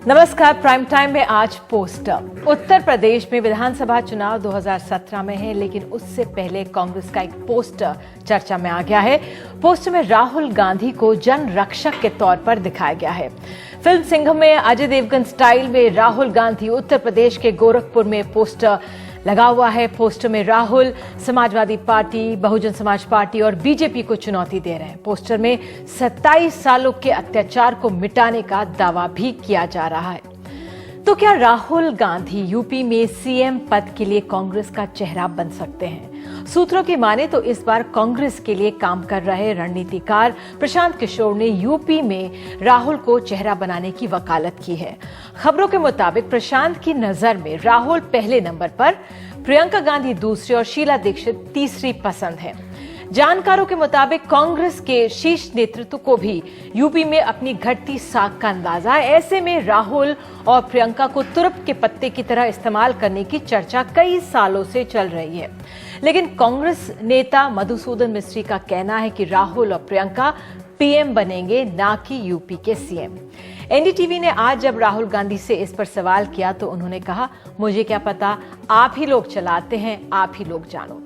नमस्कार। Prime time में आज पोस्टर। उत्तर प्रदेश में विधानसभा चुनाव 2017 में है, लेकिन उससे पहले कांग्रेस का एक पोस्टर चर्चा में आ गया है। पोस्टर में राहुल गांधी को जन रक्षक के तौर पर दिखाया गया है। फिल्म सिंघम में अजय देवगन स्टाइल में राहुल गांधी उत्तर प्रदेश के गोरखपुर में पोस्टर लगा हुआ है। पोस्टर में राहुल समाजवादी पार्टी, बहुजन समाज पार्टी और बीजेपी को चुनौती दे रहे हैं। पोस्टर में 27 सालों के अत्याचार को मिटाने का दावा भी किया जा रहा है। तो क्या राहुल गांधी यूपी में सीएम पद के लिए कांग्रेस का चेहरा बन सकते हैं? सूत्रों की माने तो इस बार कांग्रेस के लिए काम कर रहे रणनीतिकार प्रशांत किशोर ने यूपी में राहुल को चेहरा बनाने की वकालत की है। खबरों के मुताबिक प्रशांत की नजर में राहुल पहले नंबर पर, प्रियंका गांधी दूसरी और शीला दीक्षित तीसरी पसंद है। जानकारों के मुताबिक कांग्रेस के शीर्ष नेतृत्व को भी यूपी में अपनी घटती साख का अंदाजा है। ऐसे में राहुल और प्रियंका को तुरप के पत्ते की तरह इस्तेमाल करने की चर्चा कई सालों से चल रही है। लेकिन कांग्रेस नेता मधुसूदन मिस्त्री का कहना है कि राहुल और प्रियंका पीएम बनेंगे, ना कि यूपी के सीएम। एनडीटीवी ने आज जब राहुल गांधी से इस पर सवाल किया तो उन्होंने कहा, मुझे क्या पता, आप ही लोग चलाते हैं, आप ही लोग जानो।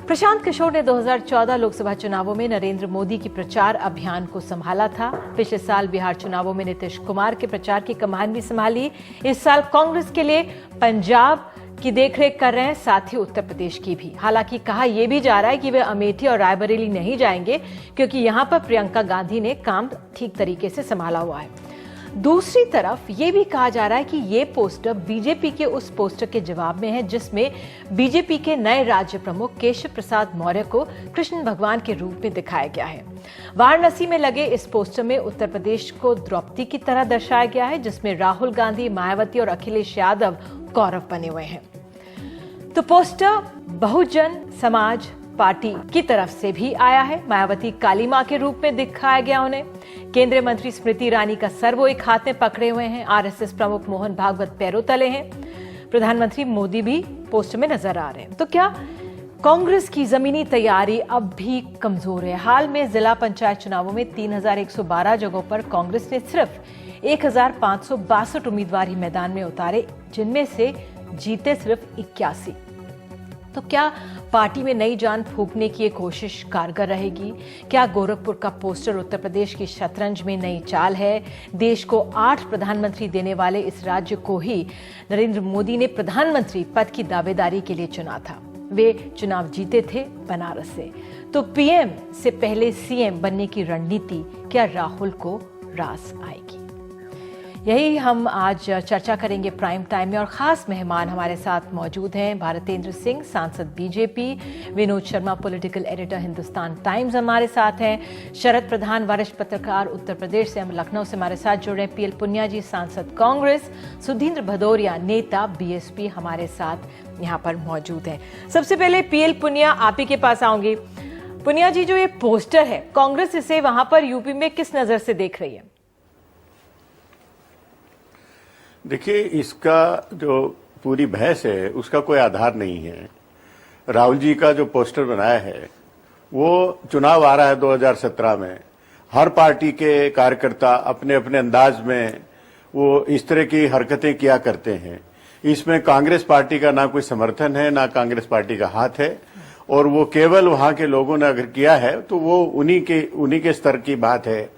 प्रशांत किशोर ने 2014 लोकसभा चुनावों में नरेंद्र मोदी की प्रचार अभियान को संभाला था। पिछले साल बिहार चुनावों में नीतीश कुमार के प्रचार की कमान भी संभाली। इस साल कांग्रेस के लिए पंजाब की देखरेख कर रहे हैं, साथ ही उत्तर प्रदेश की भी। हालांकि कहा यह भी जा रहा है कि वे अमेठी और रायबरेली नहीं जाएंगे, क्योंकि यहां पर प्रियंका गांधी ने काम ठीक तरीके से संभाला हुआ है। दूसरी तरफ ये भी कहा जा रहा है कि ये पोस्टर बीजेपी के उस पोस्टर के जवाब में है जिसमें बीजेपी के नए राज्य प्रमुख केशव प्रसाद मौर्य को कृष्ण भगवान के रूप में दिखाया गया है। वाराणसी में लगे इस पोस्टर में उत्तर प्रदेश को द्रौपदी की तरह दर्शाया गया है, जिसमें राहुल गांधी, मायावती और अखिलेश यादव कौरव बने हुए हैं। तो पोस्टर बहुजन समाज पार्टी की तरफ से भी आया है। मायावती काली मां के रूप में दिखाया गया उन्हें। केंद्रीय मंत्री स्मृति ईरानी का सर वो एक हाथ में पकड़े हुए हैं। आरएसएस प्रमुख मोहन भागवत पैरों तले हैं। प्रधानमंत्री मोदी भी पोस्टर में नजर आ रहे हैं। तो क्या कांग्रेस की जमीनी तैयारी अब भी कमजोर है? हाल में जिला पंचायत चुनावों में 3112 जगहों पर कांग्रेस ने सिर्फ 1562 उम्मीदवार ही मैदान में उतारे, जिनमें से जीते सिर्फ 81। तो क्या पार्टी में नई जान फूंकने की एक कोशिश कारगर रहेगी? क्या गोरखपुर का पोस्टर उत्तर प्रदेश की शतरंज में नई चाल है? देश को 8 प्रधानमंत्री देने वाले इस राज्य को ही नरेंद्र मोदी ने प्रधानमंत्री पद की दावेदारी के लिए चुना था। वे चुनाव जीते थे बनारस से। तो पीएम से पहले सीएम बनने की रणनीति क्या राहुल को रास आएगी? यही हम आज चर्चा करेंगे प्राइम टाइम में। और खास मेहमान हमारे साथ मौजूद हैं भारतेंद्र सिंह, सांसद BJP, Vinod Sharma, political editor Hindustan times हमारे साथ हैं, शरद प्रधान, वरिष्ठ पत्रकार उत्तर प्रदेश से, हम लखनऊ से हमारे साथ जुड़ रहे हैं, पीएल पुनिया जी, सांसद कांग्रेस, सुधींद्र भदौरिया, नेता बीएसपी हमारे साथ यहाँ पर मौजूद हैं। सबसे पहले पीएल पुनिया, आप ही के पास आऊंगी। पुनिया जी, जो ये पोस्टर है, कांग्रेस इसे वहां पर यूपी में किस नजर से देख रही है? देखिए, इसका जो पूरी बहस है उसका कोई आधार नहीं है। राहुल जी का जो पोस्टर बनाया है वो चुनाव आ रहा है 2017 में। हर पार्टी के कार्यकर्ता अपने अपने अंदाज में वो इस तरह की हरकतें किया करते हैं। इसमें कांग्रेस पार्टी का ना कोई समर्थन है, ना कांग्रेस पार्टी का हाथ है, और वो केवल वहां के लोगों ने अगर किया है तो वो उन्हीं के स्तर की बात है।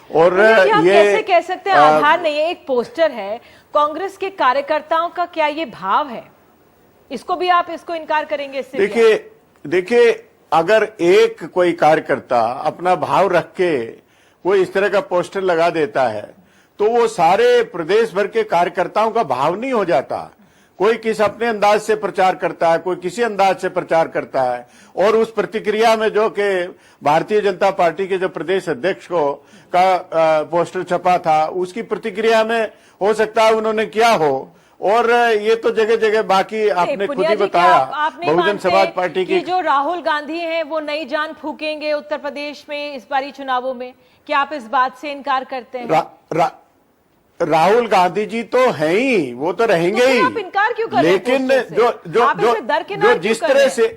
और ये कैसे कह सकते हैं आधार नहीं है? एक पोस्टर है, कांग्रेस के कार्यकर्ताओं का क्या ये भाव है? इसको भी आप इसको इनकार करेंगे इससे? देखिए, अगर एक कोई कार्यकर्ता अपना भाव रख के कोई इस तरह का पोस्टर लगा देता है तो वो सारे प्रदेश भर के कार्यकर्ताओं का भाव नहीं हो जाता। कोई किस अपने अंदाज से प्रचार करता है, कोई किसी अंदाज से प्रचार करता है, और उस प्रतिक्रिया में जो कि भारतीय जनता पार्टी के जो प्रदेश अध्यक्ष का पोस्टर छपा था, उसकी प्रतिक्रिया में हो सकता है उन्होंने किया हो। और ये तो जगह जगह बाकी आपने खुद ही बताया, बहुजन समाज पार्टी की जो राहुल गांधी हैं वो नई जान फूकेंगे उत्तर प्रदेश में इस बारी चुनावों में, क्या आप इस बात से इनकार करते हैं? राहुल गांधी जी तो हैं ही, वो तो रहेंगे ही। आप इनकार क्यों कर रहे हैं? लेकिन जो जिस तरह से,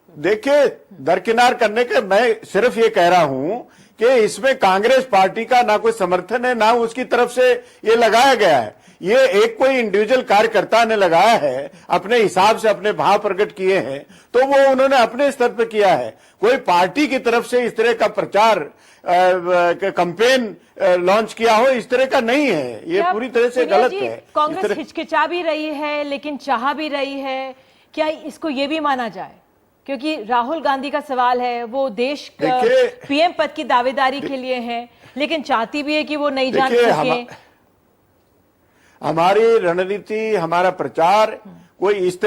देखिए, दरकिनार करने के, मैं सिर्फ ये कह रहा हूं कि इसमें कांग्रेस पार्टी का ना कोई समर्थन है, ना उसकी तरफ से ये लगाया गया है। ये एक कोई इंडिविजुअल कार्यकर्ता ने लगाया है, अपने हिसाब से अपने भाव प्रकट किए हैं, तो वो उन्होंने अपने स्तर पर किया है। कोई पार्टी की तरफ से इस तरह का प्रचार कैंपेन लॉन्च किया हो, इस तरह का नहीं है। ये पूरी तरह से गलत है। कांग्रेस हिचकिचा भी रही है लेकिन चाह भी रही है, क्या इसको ये भी माना जाए? क्योंकि राहुल गांधी का सवाल है, वो देश पीएम पद की दावेदारी के लिए हैं, लेकिन चाहती भी है कि वो नई जान सके। हमारी रणनीति, हमारा प्रचार कोई इस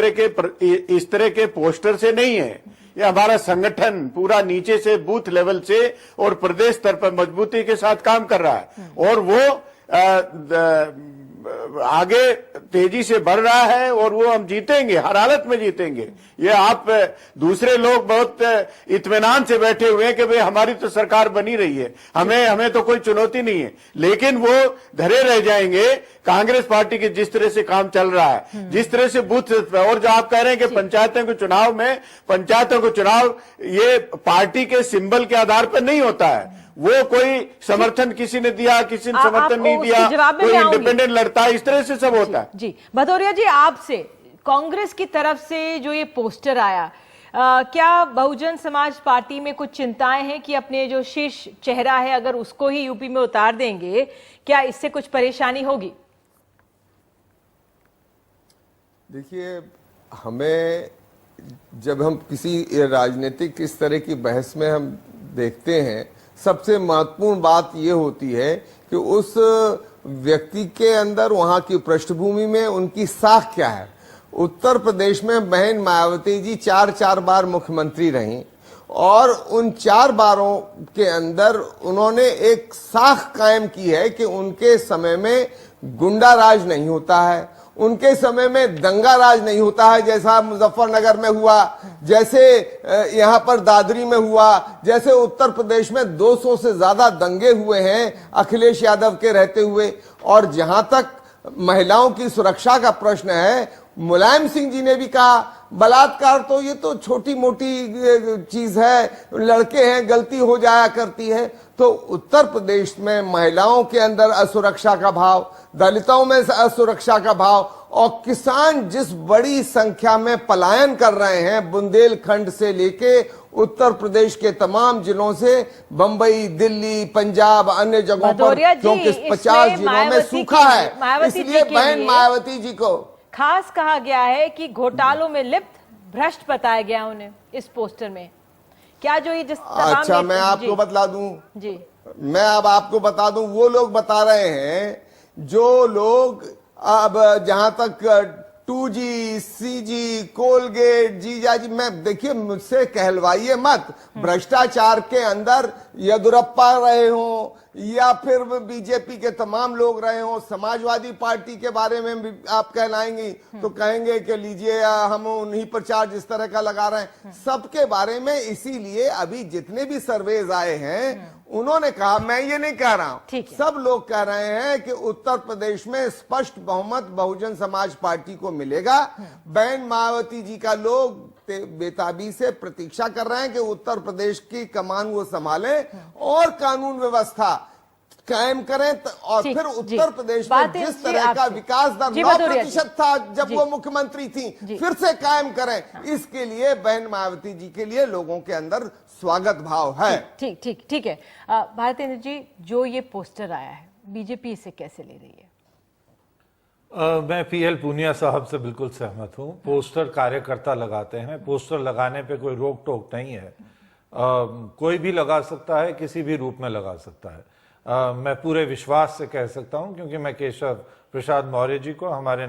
तरह के पोस्टर से नहीं है। ये हमारा संगठन पूरा नीचे से बूथ लेवल से और प्रदेश स्तर पर मजबूती के साथ काम कर रहा है और वो आगे तेजी से बढ़ रहा है और वो हम जीतेंगे, हर हालत में जीतेंगे। ये आप दूसरे लोग बहुत इत्मीनान से बैठे हुए हैं कि भाई हमारी तो सरकार बनी रही है, हमें तो कोई चुनौती नहीं है, लेकिन वो धरे रह जाएंगे कांग्रेस पार्टी के जिस तरह से काम चल रहा है, जिस तरह से बूथ। और जो आप कह रहे हैं कि पंचायतों के चुनाव ये पार्टी के सिंबल के आधार पर नहीं होता है। वो कोई समर्थन किसी ने दिया, किसी ने समर्थन नहीं दिया, कोई इंडिपेंडेंट लड़ता है, इस तरह से सब होता है। जी भदौरिया जी, आपसे कांग्रेस की तरफ से जो ये पोस्टर आया, क्या बहुजन समाज पार्टी में कुछ चिंताएं हैं कि अपने जो शीर्ष चेहरा है अगर उसको ही यूपी में उतार देंगे, क्या इससे कुछ परेशानी होगी? देखिए, हमें जब हम किसी राजनीतिक इस तरह की बहस में हम देखते हैं, सबसे महत्वपूर्ण बात यह होती है कि उस व्यक्ति के अंदर, वहां की पृष्ठभूमि में उनकी साख क्या है। उत्तर प्रदेश में बहन मायावती जी 4 बार मुख्यमंत्री रहीं और उन 4 बारों के अंदर उन्होंने एक साख कायम की है कि उनके समय में गुंडा राज नहीं होता है, उनके समय में दंगा राज नहीं होता है, जैसा मुजफ्फरनगर में हुआ, जैसे यहाँ पर दादरी में हुआ, जैसे उत्तर प्रदेश में 200 से ज्यादा दंगे हुए हैं अखिलेश यादव के रहते हुए। और जहां तक महिलाओं की सुरक्षा का प्रश्न है, मुलायम सिंह जी ने भी कहा बलात्कार तो ये तो छोटी मोटी चीज है, लड़के हैं, गलती हो जाया करती है। तो उत्तर प्रदेश में महिलाओं के अंदर असुरक्षा का भाव, दलितों में असुरक्षा का भाव, और किसान जिस बड़ी संख्या में पलायन कर रहे हैं बुंदेलखंड से लेके उत्तर प्रदेश के तमाम जिलों से, बंबई, दिल्ली, पंजाब, अन्य जगहों पर, क्योंकि 50 जिलों में सूखा है, इसलिए बहन मायावती जी को खास कहा गया है कि घोटालों में लिप्त भ्रष्ट बताया गया उन्हें इस पोस्टर में। क्या जो ये जिस अच्छा, मैं आपको बतला दूं जी, मैं अब आपको बता दूं, वो लोग बता रहे हैं जो लोग अब जहां तक 2G, CG, कोलगेट, जीजाजी, मैं देखिए मुझसे कहलवाइए मत, भ्रष्टाचार के अंदर येदुरप्पा रहे हो या फिर बीजेपी के तमाम लोग रहे हो, समाजवादी पार्टी के बारे में भी आप कहलाएंगी तो कहेंगे कि लीजिए हम उन्हीं पर चार्ज इस तरह का लगा रहे हैं, सबके बारे में। इसीलिए अभी जितने भी सर्वेज आए हैं उन्होंने कहा, मैं ये नहीं कह रहा हूं, सब लोग कह रहे हैं कि उत्तर प्रदेश में स्पष्ट बहुमत बहुजन समाज पार्टी को मिलेगा। बहन मायावती जी का लोग बेताबी से प्रतीक्षा कर रहे हैं कि उत्तर प्रदेश की कमान वो संभाले और कानून व्यवस्था कायम करें, और फिर उत्तर प्रदेश में जिस तरह का विकास दर 9% था जब वो मुख्यमंत्री थी, फिर से कायम करें। इसके लिए बहन मायावती जी के लिए लोगों के अंदर स्वागत भाव है। ठीक है। भारतेंद्र जी, जो ये पोस्टर आया है, बीजेपी इसे कैसे ले रही है? मैं PL पूनिया साहब से बिल्कुल सहमत हूं। पोस्टर कार्यकर्ता लगाते हैं, पोस्टर लगाने पे कोई रोक टोक नहीं है। कोई भी लगा सकता है, किसी भी रूप में लगा सकता है। मैं पूरे विश्वास से कह सकता हूं, क्योंकि मैं केशव प्रसाद मौर्य जी को, हमारे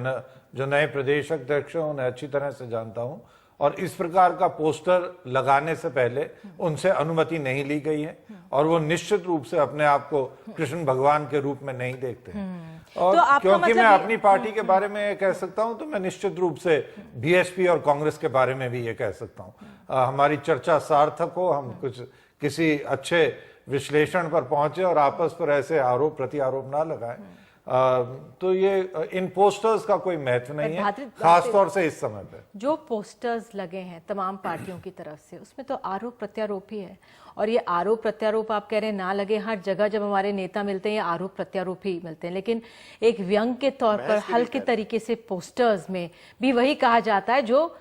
जो नए प्रदेश अध्यक्ष हैं, उन्हें अच्छी तरह से जानता हूं, और इस प्रकार का पोस्टर लगाने से पहले उनसे अनुमति नहीं ली गई है, और वो निश्चित रूप से अपने आप को कृष्ण भगवान के रूप में नहीं देखते हैं। और तो क्योंकि मैं अपनी पार्टी के बारे में ये कह सकता हूं, तो मैं निश्चित रूप से BSP और कांग्रेस के बारे में भी ये कह सकता हूं। हमारी चर्चा सार्थक हो, हम किसी अच्छे विश्लेषण पर पहुंचे और आपस पर ऐसे आरोप प्रत्यारोप ना लगाएं। तो ये इन पोस्टर्स का कोई महत्व नहीं है, भातृ- खास तौर से इस समय पे। जो पोस्टर्स लगे हैं तमाम पार्टियों की तरफ से, उसमें तो आरोप प्रत्यारोप ही है। और ये आरोप प्रत्यारोप आप कह रहे हैं ना लगे, हर जगह जब हमारे नेता मिलते हैं ये आरोप प्रत्यारोप ही मिलते हैं। लेकिन एक व्यंग के तौर पर हल्के तरीके से पोस्टर्स में भी वही कहा जाता है जो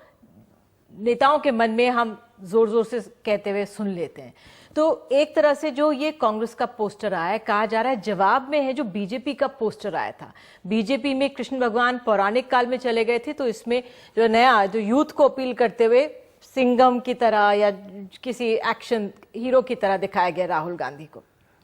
नेताओं के मन में हम जोर जोर से कहते हुए सुन लेते हैं। तो एक तरह से जो ये कांग्रेस का पोस्टर आया है, कहा जा रहा है जवाब में है जो बीजेपी का पोस्टर आया था। बीजेपी में कृष्ण भगवान पौराणिक काल में चले गए थे, तो इसमें जो नया जो यूथ को अपील करते हुए सिंघम की तरह या किसी एक्शन हीरो की तरह दिखाया गया राहुल गांधी को।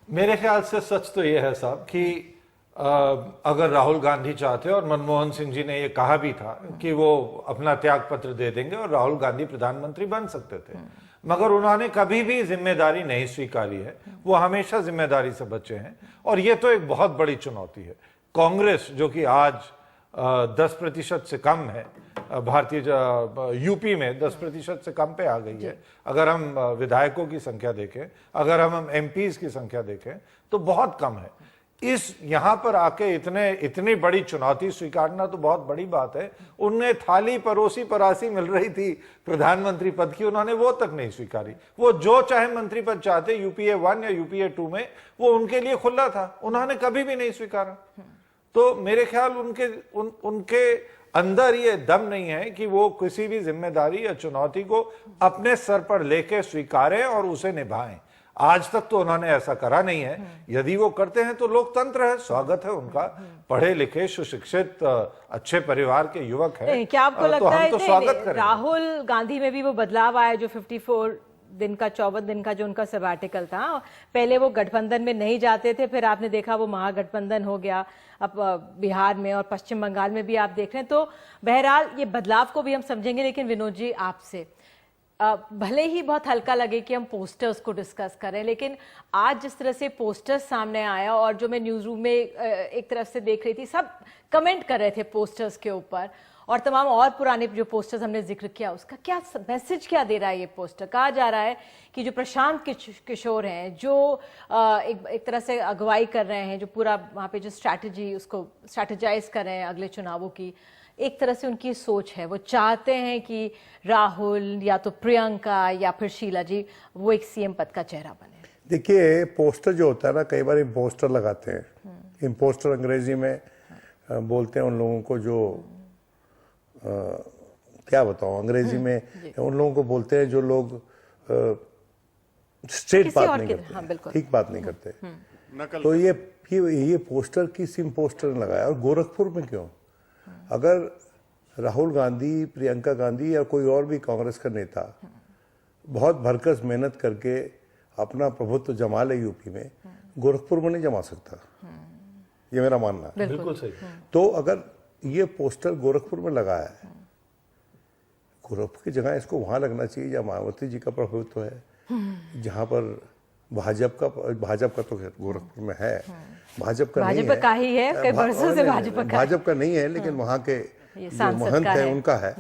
मेरे ख्याल से सच तो यह है साहब कि अगर राहुल गांधी चाहते और मनमोहन सिंह जी ने ये कहा भी था कि वो अपना त्याग पत्र दे देंगे और राहुल गांधी प्रधानमंत्री बन सकते थे, मगर उन्होंने कभी भी जिम्मेदारी नहीं स्वीकारी है। वो हमेशा जिम्मेदारी से बचे हैं और ये तो एक बहुत बड़ी चुनौती है। कांग्रेस जो कि आज 10% से कम है, भारतीय यूपी में 10% से कम पे आ गई है। अगर हम विधायकों की संख्या देखें, अगर हम एमपीज की संख्या देखें तो बहुत कम है। इस यहां पर आके इतनी बड़ी चुनौती स्वीकारना तो बहुत बड़ी बात है। उनने थाली परोसी परासी मिल रही थी प्रधानमंत्री पद की, उन्होंने वो तक नहीं स्वीकारी। वो जो चाहे मंत्री पद चाहते यूपीए 1 या यूपीए 2 में, वो उनके लिए खुला था, उन्होंने कभी भी नहीं स्वीकारा। तो मेरे ख्याल उनके अंदर ये दम नहीं है कि वो किसी भी जिम्मेदारी या चुनौती को अपने सर पर लेके स्वीकारें और उसे निभाएं। आज तक तो उन्होंने ऐसा करा नहीं है। यदि वो करते हैं तो लोकतंत्र है, स्वागत है उनका। पढ़े लिखे सुशिक्षित अच्छे परिवार के युवक हैं। क्या आपको लगता है तो स्वागत करें। राहुल गांधी में भी वो बदलाव आया जो 54 दिन का 54 दिन का जो उनका सबैटिकल था? पहले वो गठबंधन में नहीं जाते थे, फिर आपने देखा वो महागठबंधन हो गया। अब बिहार में और पश्चिम बंगाल में भी आप देख रहे हैं। तो बहरहाल ये बदलाव को भी हम समझेंगे। लेकिन विनोद जी, आपसे भले ही बहुत हल्का लगे कि हम पोस्टर्स को डिस्कस करें, लेकिन आज जिस तरह से पोस्टर्स सामने आया और जो मैं न्यूज रूम में एक तरफ से देख रही थी, सब कमेंट कर रहे थे पोस्टर्स के ऊपर, और तमाम और पुराने जो पोस्टर्स हमने जिक्र किया उसका क्या मैसेज क्या दे रहा है ये पोस्टर? कहा जा रहा है कि जो प्रशांत किशोर हैं, जो एक तरह से अगुवाई कर रहे हैं, जो पूरा वहाँ पे जो स्ट्रैटेजी उसको स्ट्रैटेजाइज कर रहे हैं अगले चुनावों की, एक तरह से उनकी सोच है, वो चाहते हैं कि राहुल या तो प्रियंका या फिर शीला जी वो एक सीएम पद का चेहरा बने। देखिए, पोस्टर जो होता है ना, कई बार इम्पोस्टर लगाते हैं। इम्पोस्टर अंग्रेजी में बोलते हैं उन लोगों को जो क्या बताऊं अंग्रेजी में, उन लोगों को बोलते हैं जो लोग स्ट्रेट बात नहीं करते। हाँ, बिल्कुल ठीक बात नहीं करते। तो ये पोस्टर किस इम्पोस्टर ने लगाया और गोरखपुर में क्यों? अगर राहुल गांधी, प्रियंका गांधी या कोई और भी कांग्रेस का नेता बहुत भरकस मेहनत करके अपना प्रभुत्व जमा ले यूपी में, गोरखपुर में नहीं जमा सकता। ये मेरा मानना है। बिल्कुल सही। तो अगर ये पोस्टर गोरखपुर में लगा है, गोरखपुर की जगह इसको वहां लगना चाहिए जहां मायावती जी का प्रभुत्व है, जहां पर भाजपा तो गोरखपुर में है, भाजपा ही है, कई बरसों से भाजपा का नहीं है, लेकिन वहां के जो महंत है उनका है।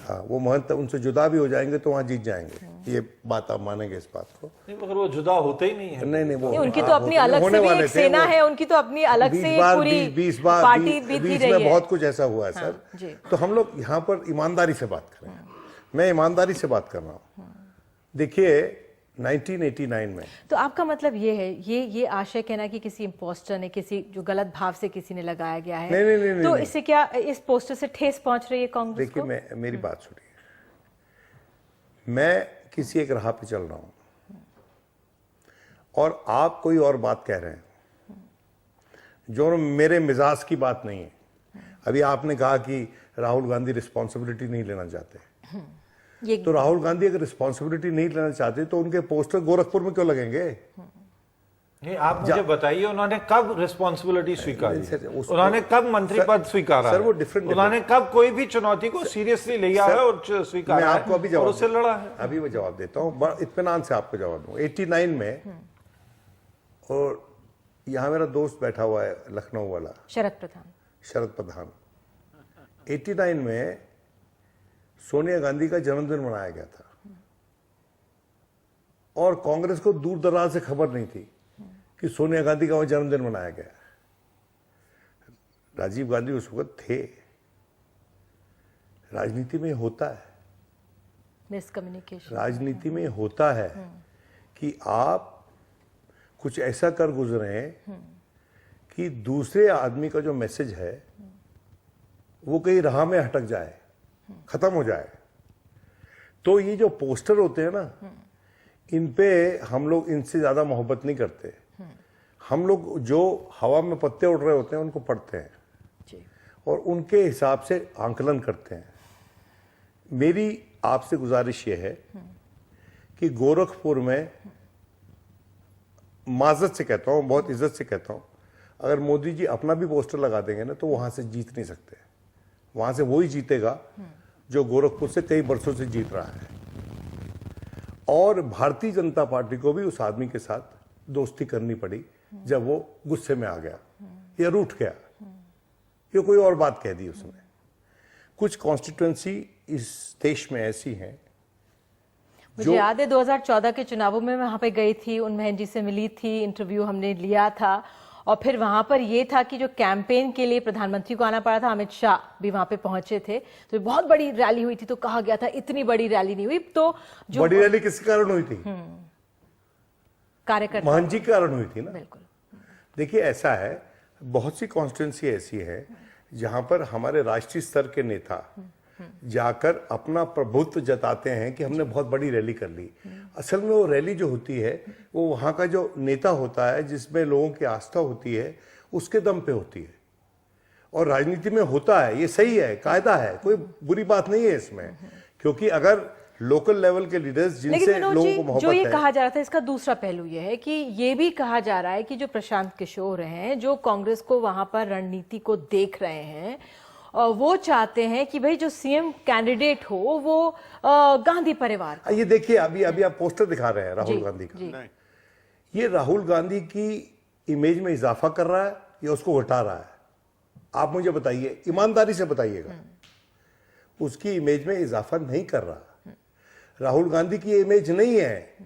हाँ, वो महंत उनसे जुदा भी हो जाएंगे तो वहां जीत जाएंगे। ये बात आप मानेंगे इस बात को? नहीं, मगर वो जुदा होते ही नहीं है। नहीं, वो उनकी तो अपनी अलग से भी एक सेना है, उनकी तो अपनी अलग से पूरी पार्टी बीत रही है। बहुत कुछ ऐसा हुआ है सर। तो हम लोग यहाँ पर ईमानदारी से बात करें। मैं ईमानदारी से बात कर रहा हूँ। देखिए 1989 में, तो आपका मतलब ये है, ये आशय कहना कि किसी इम्पोस्टर ने, किसी जो गलत भाव से किसी ने लगाया गया है, नहीं, तो इससे क्या इस पोस्टर से ठेस पहुंच रही है कांग्रेस को? देखिए, मेरी बात सुनिए। मैं किसी एक राह पे चल रहा हूं और आप कोई और बात कह रहे हैं जो मेरे मिजाज की बात नहीं है। अभी आपने कहा कि राहुल गांधी रिस्पॉन्सिबिलिटी नहीं लेना चाहते। तो राहुल गांधी अगर रिस्पॉन्सिबिलिटी नहीं लेना चाहते तो उनके पोस्टर गोरखपुर में क्यों लगेंगे? नहीं, आप मुझे बताइए, उन्होंने कब रिस्पॉन्सिबिलिटी स्वीकारी? उन्होंने कब मंत्री पद स्वीकारा? सर, वो डिफरेंट। उन्होंने कब कोई भी चुनौती को सीरियसली लिया है और स्वीकारा? मैं आपको अभी जवाब उससे लड़ा है। अभी मैं जवाब देता हूँ, इत्मीनान से आपको जवाब दूँ। 89 में, और यहाँ मेरा दोस्त बैठा हुआ है लखनऊ वाला, शरद प्रधान। 89 में सोनिया गांधी का जन्मदिन मनाया गया था और कांग्रेस को दूर दराज से खबर नहीं थी कि सोनिया गांधी का वह जन्मदिन मनाया गया। राजीव गांधी उस वक्त थे। राजनीति में होता है, मिसकम्युनिकेशन राजनीति में होता है कि आप कुछ ऐसा कर गुजरे कि दूसरे आदमी का जो मैसेज है वो कहीं राह में अटक जाए, खत्म हो जाए। तो ये जो पोस्टर होते हैं ना, इन पे हम लोग इनसे ज्यादा मोहब्बत नहीं करते। हम लोग जो हवा में पत्ते उड़ रहे होते हैं उनको पढ़ते हैं जी। और उनके हिसाब से आंकलन करते हैं। मेरी आपसे गुजारिश ये है कि गोरखपुर में, माजत से कहता हूं, बहुत इज्जत से कहता हूं, अगर मोदी जी अपना भी पोस्टर लगा देंगे ना तो वहां से जीत नहीं सकते। वहां से वही जीतेगा जो गोरखपुर से कई वर्षों से जीत रहा है। और भारतीय जनता पार्टी को भी उस आदमी के साथ दोस्ती करनी पड़ी जब वो गुस्से में आ गया या रूठ गया या कोई और बात कह दी उसने। कुछ कॉन्स्टिट्यूएंसी इस देश में ऐसी हैं मुझे याद है 2014 के चुनावों में मैं वहां पे गई थी, उन बहन जी से मिली थी, इंटरव्यू हमने लिया था। और फिर वहां पर ये था कि जो कैंपेन के लिए प्रधानमंत्री को आना पड़ा था, अमित शाह भी वहां पे पहुंचे थे, तो बहुत बड़ी रैली हुई थी। तो कहा गया था इतनी बड़ी रैली नहीं हुई। तो जो बड़ी रैली किस कारण हुई थी? कार्यकर्ता, महन जी के कारण हुई थी ना। बिल्कुल। देखिए ऐसा है, बहुत सी कॉन्स्टिट्यूंसी ऐसी है जहां पर हमारे राष्ट्रीय स्तर के नेता जाकर अपना प्रभुत्व जताते हैं कि हमने बहुत बड़ी रैली कर ली। असल में वो रैली जो होती है वो वहां का जो नेता होता है, जिसमें लोगों की आस्था होती है, उसके दम पे होती है। और राजनीति में होता है, ये सही है, कायदा है, कोई बुरी बात नहीं है इसमें। क्योंकि अगर लोकल लेवल के लीडर्स जिनसे लोगों को मोहब्बत जो ये है, कहा जा रहा था, इसका दूसरा पहलू ये है कि ये भी कहा जा रहा है कि जो प्रशांत किशोर हैं, जो कांग्रेस को वहां पर रणनीति को देख रहे हैं, और वो चाहते हैं कि भाई जो सीएम कैंडिडेट हो वो गांधी परिवार का। ये देखिए अभी आप पोस्टर दिखा रहे हैं राहुल गांधी का। नहीं, ये राहुल गांधी की इमेज में इजाफा कर रहा है या उसको घटा रहा है? आप मुझे बताइए, ईमानदारी से बताइएगा। उसकी इमेज में इजाफा नहीं कर रहा। राहुल गांधी की इमेज नहीं है,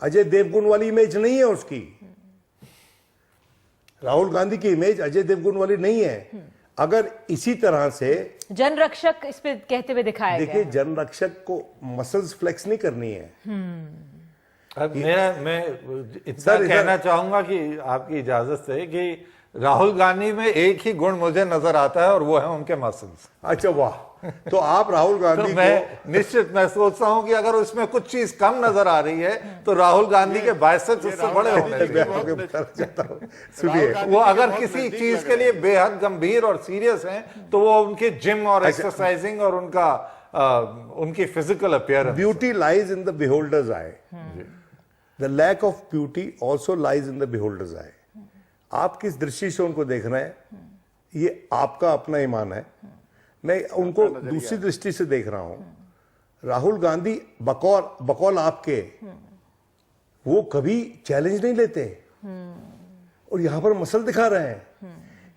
अजय देवगन वाली इमेज नहीं है उसकी। राहुल गांधी की इमेज अजय देवगन वाली नहीं है। अगर इसी तरह से जनरक्षक इस पे कहते हुए दिखाया गया देखिए, है। जनरक्षक को मसल्स फ्लेक्स नहीं करनी है। अब मैं इतना कहना चाहूंगा कि आपकी इजाजत से कि राहुल गांधी में एक ही गुण मुझे नजर आता है और वो है उनके मसल्स। अच्छा, वाह। तो आप राहुल गांधी तो मैं सोचता हूं कि अगर उसमें कुछ चीज कम नजर आ रही है तो राहुल गांधी के बाइसेप्स उससे बड़े होने चाहिए। सुनिए, वो अगर किसी चीज के लिए बेहद गंभीर और सीरियस हैं तो वो उनके जिम और एक्सरसाइजिंग और उनकी physical appearance. Beauty lies in the beholder's eye, the lack of beauty also lies in the beholder's eye. आप किस दृष्टि से उनको देख रहे हैं, ये आपका अपना ईमान है। मैं उनको दूसरी दृष्टि से देख रहा हूं। राहुल गांधी बकौल आपके, वो कभी चैलेंज नहीं लेते और यहां पर मसल दिखा रहे हैं।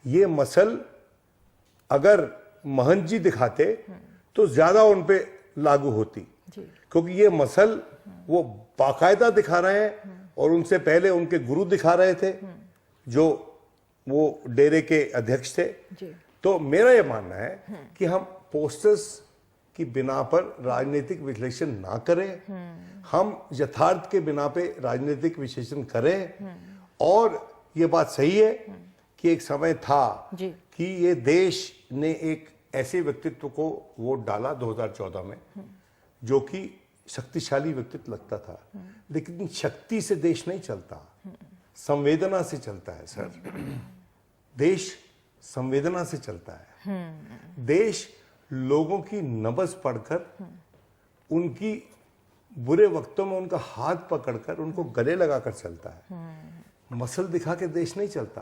ये मसल अगर महंत जी दिखाते तो ज्यादा उन पे लागू होती, क्योंकि ये मसल वो बाकायदा दिखा रहे हैं। और उनसे पहले उनके गुरु दिखा रहे थे जो वो डेरे के अध्यक्ष थे। तो मेरा यह मानना है कि हम पोस्टर्स की बिना पर राजनीतिक विश्लेषण ना करें, हम यथार्थ के बिना पे राजनीतिक विश्लेषण करें। और ये बात सही है कि एक समय था कि ये देश ने एक ऐसे व्यक्तित्व को वोट डाला 2014 में जो कि शक्तिशाली व्यक्तित्व लगता था, लेकिन शक्ति से देश नहीं चलता, संवेदना से चलता है सर। देश संवेदना से चलता है। देश लोगों की नब्ज पढ़कर, उनकी बुरे वक्तों में उनका हाथ पकड़कर उनको गले लगाकर चलता है। मसल दिखा के देश नहीं चलता।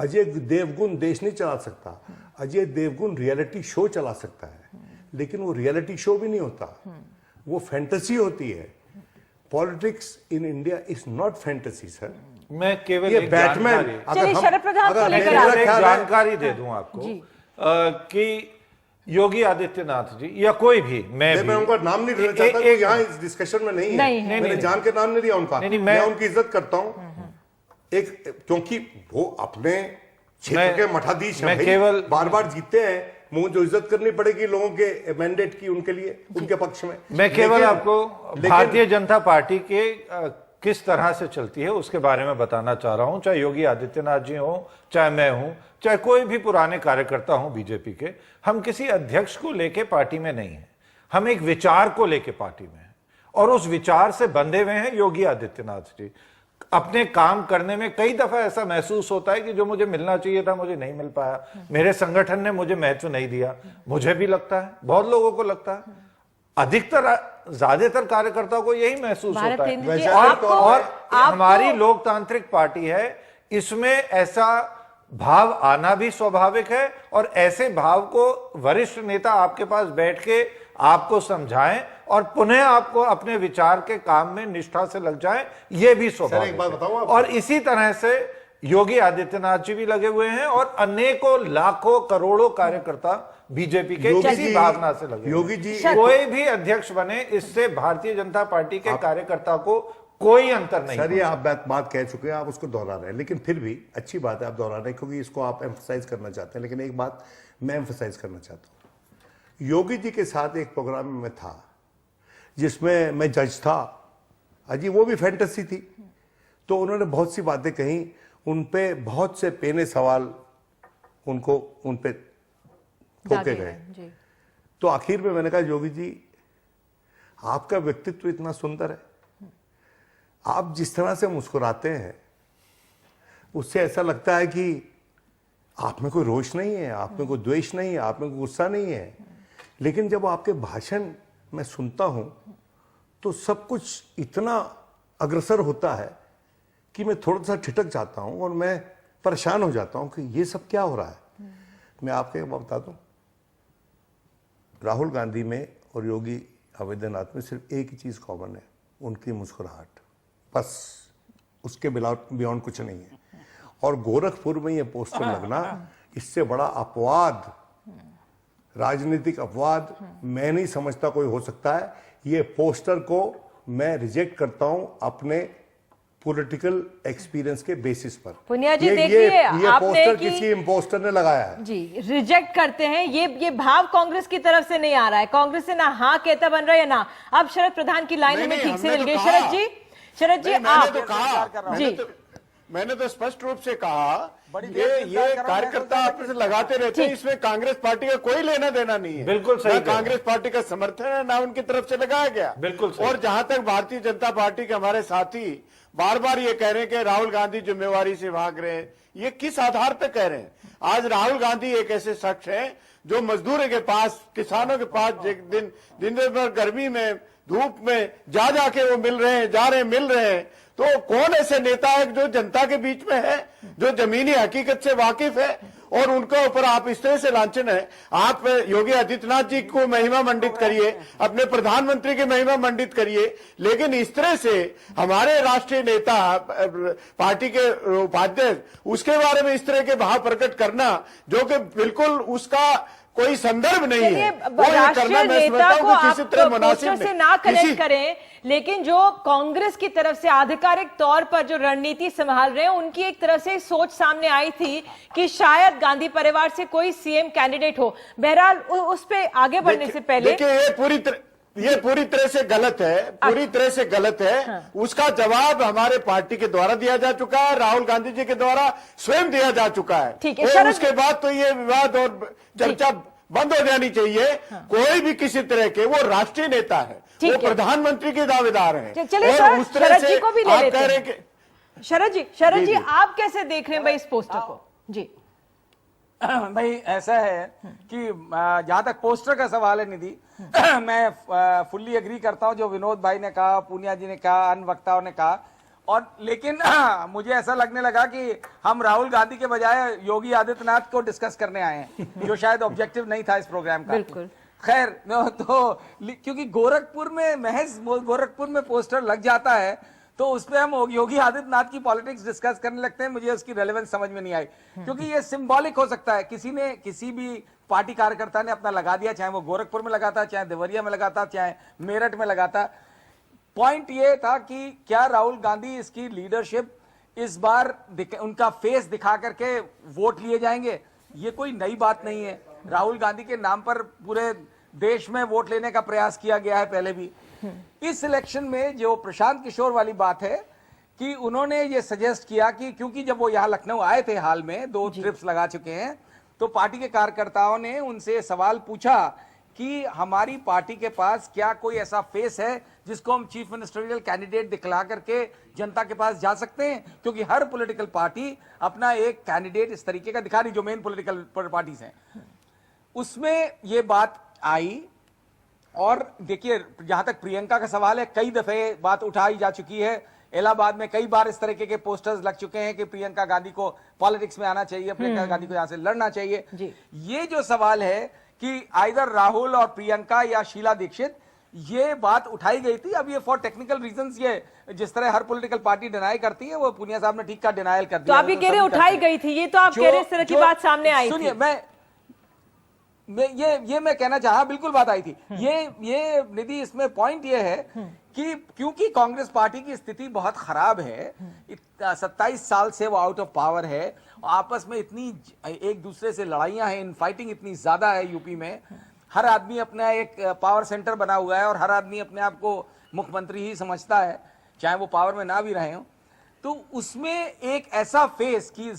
अजय देवगन देश नहीं चला सकता। अजय देवगन रियलिटी शो चला सकता है, लेकिन वो रियलिटी शो भी नहीं होता, वो फैंटेसी होती है। Politics in India is not fantasy sir. मैं केवल ये एक बैटमैन, चलिए शरद प्रधान को लेकर एक जानकारी दे दूं आपको कि योगी आदित्यनाथ जी या कोई भी, मैं उनका नाम नहीं लेना चाहता, यहाँ इस डिस्कशन में नहीं है। मैंने जान के नाम नहीं लिया उनका। मैं उनकी इज्जत करता हूं, क्योंकि वो अपने क्षेत्र के मठाधीश हैं मैं भाई, केवल बार बार जीते हैं, मुंह जो इज्जत करनी पड़ेगी लोगों के मैंडेट की, उनके लिए, उनके पक्ष में। मैं केवल लेकिन- आपको भारतीय जनता पार्टी के किस तरह से चलती है उसके बारे में बताना चाह रहा हूं। चाहे योगी आदित्यनाथ जी हो, चाहे मैं हूं, चाहे कोई भी पुराने कार्यकर्ता हो बीजेपी के, हम किसी अध्यक्ष को लेके पार्टी में नहीं है, हम एक विचार को लेके पार्टी में है और उस विचार से बंधे हुए हैं योगी आदित्यनाथ जी। अपने काम करने में कई दफा ऐसा महसूस होता है कि जो मुझे मिलना चाहिए था मुझे नहीं मिल पाया, मेरे संगठन ने मुझे महत्व नहीं दिया। मुझे भी लगता है, बहुत लोगों को लगता है, अधिकतर ज्यादातर कार्यकर्ताओं को यही महसूस भारत होता है। केंद्र जी, और आपको- हमारी लोकतांत्रिक पार्टी है, इसमें ऐसा भाव आना भी स्वाभाविक है और ऐसे भाव को वरिष्ठ नेता आपके पास बैठ के आपको समझाएं और पुनः आपको अपने विचार के काम में निष्ठा से लग जाएं, यह भी स्वाभाविक एक बात है। बताऊं आपको? और इसी तरह से योगी आदित्यनाथ जी भी लगे हुए हैं और अनेकों लाखों करोड़ों कार्यकर्ता बीजेपी के योगी किसी जी- भावना से लगे। योगी जी- कोई भी अध्यक्ष बने, इससे भारतीय जनता पार्टी के कार्यकर्ता को कोई अंतर नहीं। सर, ये आप बात कह चुके हैं, आप उसको दोहरा रहे हैं, लेकिन फिर भी अच्छी बात है आप दोहरा रहे हैं, क्योंकि इसको आप एम्फसाइज करना चाहते हैं। लेकिन एक बात मैं एम्फसाइज करना चाहता हूं, योगी जी के साथ एक प्रोग्राम में था जिसमें मैं जज था, अजी वो भी फैंटेसी थी, तो उन्होंने बहुत सी बातें कही, उन पे बहुत से पेने सवाल उनको उन पे ठोके दागे गए। जी। तो आखिर में मैंने कहा, योगी जी आपका व्यक्तित्व इतना सुंदर है, आप जिस तरह से मुस्कुराते हैं उससे ऐसा लगता है कि आप में कोई रोष नहीं है, आप में कोई द्वेष नहीं है, आप में कोई गुस्सा नहीं है। लेकिन जब आपके भाषण मैं सुनता हूं तो सब कुछ इतना अग्रसर होता है कि मैं थोड़ा सा ठिठक जाता हूं और मैं परेशान हो जाता हूं कि ये सब क्या हो रहा है। मैं आपको एक बात बता दूं, राहुल गांधी में और योगी आदित्यनाथ में सिर्फ एक ही चीज कॉमन है, उनकी मुस्कुराहट, बस, उसके बियॉन्ड कुछ नहीं है। और गोरखपुर में ये पोस्टर लगना, इससे बड़ा अपवाद, राजनीतिक अपवाद मैं नहीं समझता कोई हो सकता है। ये पोस्टर को मैं रिजेक्ट करता हूं अपने पॉलिटिकल एक्सपीरियंस के बेसिस पर। पुनिया जी, ये देखिए, आपने पोस्टर कि- किसी इम्पोस्टर ने लगाया है। जी, रिजेक्ट करते हैं, ये भाव कांग्रेस की तरफ से नहीं आ रहा है, कांग्रेस से ना हाँ कहता बन रहा है या ना। अब शरद प्रधान की लाइन नहीं, हमें नहीं, ठीक से हमने मिल तो गई। कहा। शरद जी मैंने आप तो कहा, जी, मैंने तो स्पष्ट रूप से कहा कि ये कार्यकर्ता आपस में लगाते रहते हैं, इसमें कांग्रेस पार्टी का कोई लेना देना नहीं है। बिल्कुल सही ना कह रहे हैं। कांग्रेस पार्टी का समर्थन है, ना उनकी तरफ से लगाया गया। बिल्कुल सही। और जहां तक भारतीय जनता पार्टी के हमारे साथी बार बार ये कह रहे हैं कि राहुल गांधी जिम्मेवारी से भाग रहे हैं, ये किस आधार पर कह रहे हैं? आज राहुल गांधी एक ऐसे शख्स हैं जो मजदूरों के पास, किसानों के पास दिन भर गर्मी में, धूप में जाके वो मिल रहे हैं, जा रहे हैं, मिल रहे हैं। तो कौन ऐसे नेता है जो जनता के बीच में है, जो जमीनी हकीकत से वाकिफ है, और उनके ऊपर आप इस तरह से लांछन है? आप योगी आदित्यनाथ जी को महिमा मंडित करिए, अपने प्रधानमंत्री की महिमा मंडित करिए, लेकिन इस तरह से हमारे राष्ट्रीय नेता, पार्टी के उपाध्यक्ष, उसके बारे में इस तरह के भाव प्रकट करना जो कि बिल्कुल उसका कोई संदर्भ नहीं है, वो ये राष्ट्रीय करना मैं नेता समझता को हूं कि किसी आप तरह मुनासिब पोस्टर से नहीं। ना कनेक्ट किसी- करें, लेकिन जो कांग्रेस की तरफ से आधिकारिक तौर पर जो रणनीति संभाल रहे हैं, उनकी एक तरफ से सोच सामने आई थी कि शायद गांधी परिवार से कोई सीएम कैंडिडेट हो। बहरहाल उस पे आगे बढ़ने से पहले देखिए, ये पूरी तरह से गलत है, पूरी तरह से गलत है। हाँ। उसका जवाब हमारे पार्टी के द्वारा दिया जा चुका है, राहुल गांधी जी के द्वारा स्वयं दिया जा चुका है। ठीक है, और शरद- उसके बाद तो ये विवाद और चर्चा बंद हो जानी चाहिए। कोई भी किसी तरह के, वो राष्ट्रीय नेता है, ठीक वो है। प्रधानमंत्री के दावेदार हैं। चलिए और सर, उस तरह शरद से जी को भी ले आप लेते कह रहे हैं। हैं कि शरद जी, जी जी। आप कैसे देख रहे हैं भाई इस पोस्टर को? जी, भाई ऐसा है कि जहां तक पोस्टर का सवाल है निधि, मैं फुल्ली एग्री करता हूं जो विनोद भाई ने कहा, पूनिया जी ने कहा, अन्य वक्ताओं ने कहा। और लेकिन मुझे ऐसा लगने लगा कि हम राहुल गांधी के बजाय योगी आदित्यनाथ को डिस्कस करने आए हैं, जो शायद ऑब्जेक्टिव नहीं था इस प्रोग्राम का। बिल्कुल। खैर, तो क्योंकि गोरखपुर में पोस्टर लग जाता है तो उस पर हम योगी आदित्यनाथ की पॉलिटिक्स डिस्कस करने लगते हैं। मुझे उसकी रेलेवेंस समझ में नहीं आई, क्योंकि ये सिंबॉलिक हो सकता है। किसी भी पार्टी कार्यकर्ता ने अपना लगा दिया, चाहे वो गोरखपुर में लगाता, चाहे देवरिया में लगाता, चाहे मेरठ में लगाता। पॉइंट ये था कि क्या राहुल गांधी इसकी लीडरशिप इस बार उनका फेस दिखा करके वोट लिए जाएंगे, ये कोई नई बात नहीं है। राहुल गांधी के नाम पर पूरे देश में वोट लेने का प्रयास किया गया है पहले भी। इस इलेक्शन में जो प्रशांत किशोर वाली बात है कि उन्होंने ये सजेस्ट किया कि क्योंकि जब वो यहाँ लखनऊ आए थे हाल में 2 ट्रिप्स लगा चुके हैं, तो पार्टी के कार्यकर्ताओं ने उनसे सवाल पूछा कि हमारी पार्टी के पास क्या कोई ऐसा फेस है जिसको हम चीफ मिनिस्टरियल कैंडिडेट दिखला करके जनता के पास जा सकते हैं, क्योंकि हर पॉलिटिकल पार्टी अपना एक कैंडिडेट इस तरीके का दिखा रही, जो मेन पॉलिटिकल पार्टीज हैं। उसमें ये बात आई। और देखिए, जहां तक प्रियंका का सवाल है, कई दफे बात उठाई जा चुकी है। इलाहाबाद में कई बार इस तरीके के पोस्टर्स लग चुके हैं कि प्रियंका गांधी को पॉलिटिक्स में आना चाहिए, प्रियंका गांधी को यहां से लड़ना चाहिए। ये जो सवाल है कि आइदर राहुल और प्रियंका या शीला दीक्षित, ये बात उठाई गई थी। अब ये फॉर टेक्निकल रीजंस, ये जिस तरह हर पॉलिटिकल पार्टी डिनाई करती है, वो पूनिया साहब ने ठीक का डिनायल कर दिया। तो आप ये कह रहे उठाई गई थी, ये तो आप कह रहे इस तरह की बात सामने आई थी। सुनिए, मैं कहना चाहा, बिल्कुल बात आई थी। ये निधि, इसमें पॉइंट ये है कि क्योंकि कांग्रेस पार्टी की स्थिति बहुत खराब है, 27 साल से वो आउट ऑफ पावर है, आपस में इतनी एक दूसरे से लड़ाइयां हैं, इनफाइटिंग इतनी ज्यादा है यूपी में। हर आदमी अपना एक पावर सेंटर बना हुआ है और हर आदमी अपने आप को मुख्यमंत्री ही समझता है, चाहे वो पावर में ना भी रहे हो। तो उसमें एक ऐसा फेस की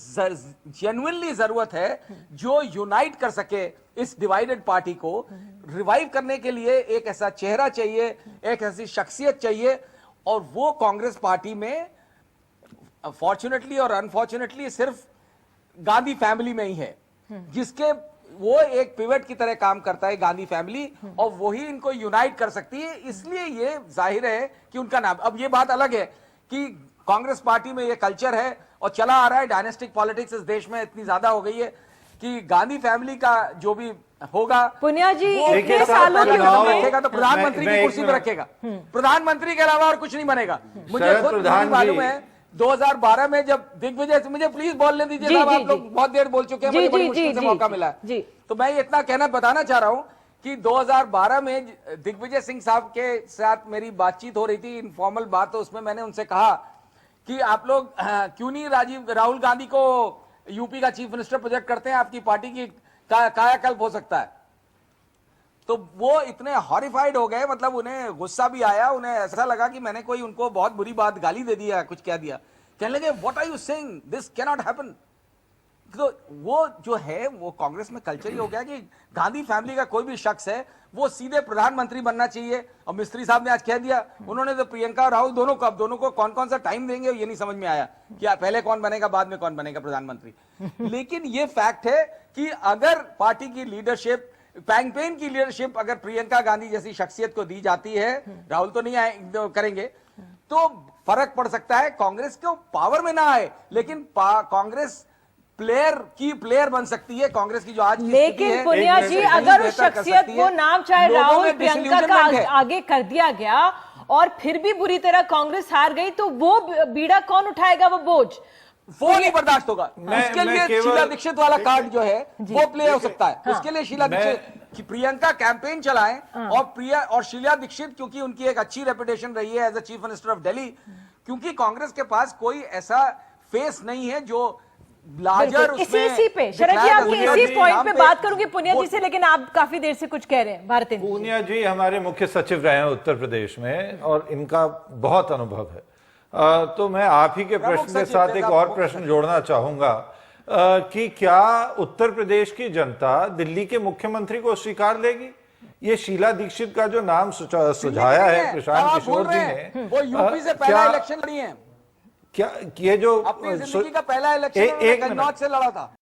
जेन्युइनली जरूरत है जो यूनाइट कर सके इस डिवाइडेड पार्टी को। रिवाइव करने के लिए एक ऐसा चेहरा चाहिए, एक ऐसी शख्सियत चाहिए, और वो कांग्रेस पार्टी में फॉर्चुनेटली और अनफॉर्चुनेटली सिर्फ गांधी फैमिली में ही है, जिसके वो एक पिवट की तरह काम करता है गांधी फैमिली, और वही इनको यूनाइट कर सकती है। इसलिए ये जाहिर है कि उनका नाम। अब ये बात अलग है कि कांग्रेस पार्टी में ये कल्चर है और चला आ रहा है, डायनेस्टिक पॉलिटिक्स इस देश में इतनी ज्यादा हो गई है कि गांधी फैमिली का जो भी होगा, पुनिया जी इतने सालों की रखेगा तो प्रधानमंत्री की कुर्सी पे रखेगा, प्रधानमंत्री के अलावा और कुछ नहीं बनेगा। मुझे खुद मालूम है 2012 में जब दिग्विजय, मुझे प्लीज बोलने दीजिए साहब, आप लोग बहुत देर बोल चुके हैं, मुझे बड़ी मुश्किल से मौका मिला है, तो मैं इतना बताना चाह रहा हूं कि 2012 में दिग्विजय सिंह साहब के साथ मेरी बातचीत हो रही थी, इनफॉर्मल बात, तो उसमें मैंने उनसे कहा कि आप लोग क्यों नहीं राहुल गांधी को यूपी का चीफ मिनिस्टर प्रोजेक्ट करते हैं, आपकी पार्टी की कायाकल्प हो सकता है। तो वो इतने हॉरिफाइड हो गए, मतलब उन्हें गुस्सा भी आया, उन्हें ऐसा लगा कि मैंने कोई उनको बहुत बुरी बात, गाली दे दिया, कुछ कह दिया। कहने लगे what are you saying, this can not happen. तो वो जो है, वो कांग्रेस में कल्चर ही हो गया कि गांधी फैमिली का कोई भी शख्स है वो सीधे प्रधानमंत्री बनना चाहिए। और मिस्त्री साहब ने आज कह दिया, उन्होंने तो प्रियंका और राहुल दोनों को कौन कौन सा टाइम देंगे ये नहीं समझ में आया कि पहले कौन बनेगा बाद में कौन बनेगा प्रधानमंत्री। लेकिन ये फैक्ट है कि अगर पार्टी की लीडरशिप, कैंपेन की लीडरशिप अगर प्रियंका गांधी जैसी शख्सियत को दी जाती है, राहुल तो नहीं करेंगे, तो फर्क पड़ सकता है। कांग्रेस को पावर में ना आए, लेकिन कांग्रेस प्लेयर बन सकती है, कांग्रेस की जो आज की लेकिन पुनिया जी, अगर उस शख्सियत को नाम चाहे राहुल प्रियंका का आगे कर दिया गया और फिर भी बुरी तरह कांग्रेस हार गई, तो वो बीड़ा कौन उठाएगा, वो बोझ वो नहीं बर्दाश्त होगा। उसके लिए शीला दीक्षित वाला कार्ड जो है वो प्ले हो सकता है। उसके लिए शीला दीक्षित की प्रियंका कैंपेन चलाएं, और शीला दीक्षित क्योंकि उनकी एक अच्छी रेपुटेशन रही है as a chief minister of Delhi, क्योंकि कांग्रेस के पास कोई ऐसा फेस नहीं है जो लार्जर इसी पे शरद जी, आपकी इसी पॉइंट पे बात करूंगी पुनिया जी से, लेकिन आप काफी देर से कुछ कह रहे हैं। भारती पुनिया जी हमारे मुख्य सचिव रहे हैं उत्तर प्रदेश में और इनका बहुत अनुभव है। तो मैं आप ही के प्रश्न के साथ एक और प्रश्न जोड़ना चाहूंगा कि क्या उत्तर प्रदेश की जनता दिल्ली के मुख्यमंत्री को स्वीकार लेगी? ये शीला दीक्षित का जो नाम सुझाया है प्रशांत किशोर जी ने, वो यूपी से पहला इलेक्शन लड़ी है, क्या ये जो अपनी जिंदगी का पहला इलेक्शन कन्नौज से लड़ा था।